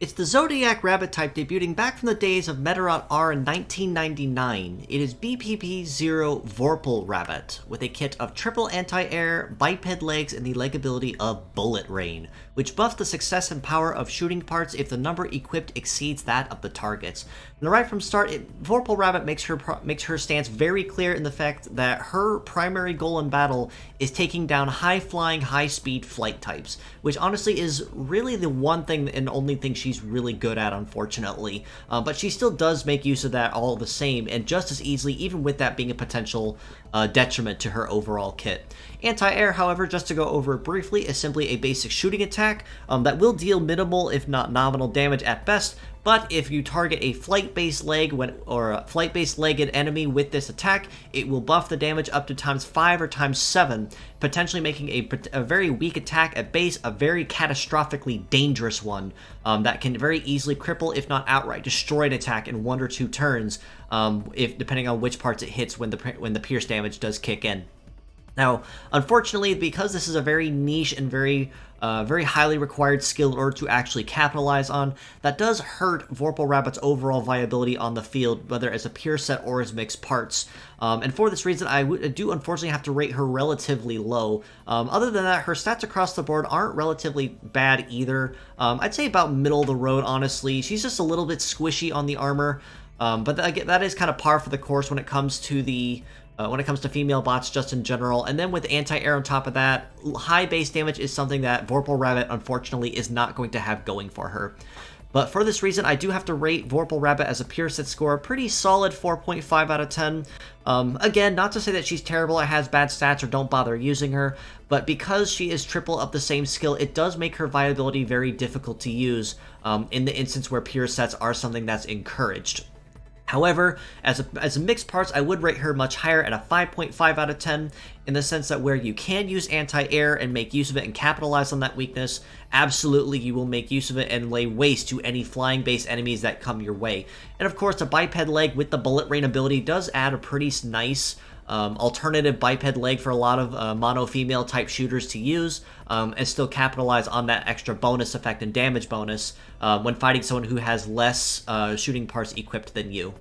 It's the Zodiac Rabbit type debuting back from the days of Medarot R in 1999. It is BPB00 Vorpal Rabbit, with a kit of triple anti-air, biped legs, and the leg ability of Bullet Rain, which buffs the success and power of shooting parts if the number equipped exceeds that of the targets. And right from start, Vorpal Rabbit makes her stance very clear in the fact that her primary goal in battle is taking down high-flying, high-speed flight types, which honestly is really the one thing and only thing she's really good at, unfortunately. But she still does make use of that all the same, and just as easily, even with that being a potential detriment to her overall kit. Anti-air, however, just to go over it briefly, is simply a basic shooting attack that will deal minimal, if not nominal, damage at best. But if you target a flight-based leg or a flight-based legged enemy with this attack, it will buff the damage up to ×5 or ×7, potentially making a very weak attack at base a very catastrophically dangerous one that can very easily cripple, if not outright destroy an attack in 1 or 2 turns, if depending on which parts it hits when the pierce damage does kick in. Now, unfortunately, because this is a very niche and very highly required skill in order to actually capitalize on, that does hurt Vorpal Rabbit's overall viability on the field, whether as a pure set or as mixed parts. And for this reason, I do unfortunately have to rate her relatively low. Other than that, her stats across the board aren't relatively bad either. I'd say about middle of the road, honestly. She's just a little bit squishy on the armor, but that is kind of par for the course when it comes to female bots just in general. And then with anti-air on top of that, high base damage is something that Vorpal Rabbit unfortunately is not going to have going for her. But for this reason, I do have to rate Vorpal Rabbit as a pure set score a pretty solid 4.5 out of 10. Again, not to say that she's terrible or has bad stats or don't bother using her, but because she is triple of the same skill, it does make her viability very difficult to use in the instance where pure sets are something that's encouraged. However, as a mixed parts, I would rate her much higher at a 5.5 out of 10, in the sense that where you can use anti-air and make use of it and capitalize on that weakness, absolutely you will make use of it and lay waste to any flying-based enemies that come your way. And of course, the biped leg with the Bullet Rain ability does add a pretty nice alternative biped leg for a lot of mono-female type shooters to use, and still capitalize on that extra bonus effect and damage bonus when fighting someone who has less shooting parts equipped than you.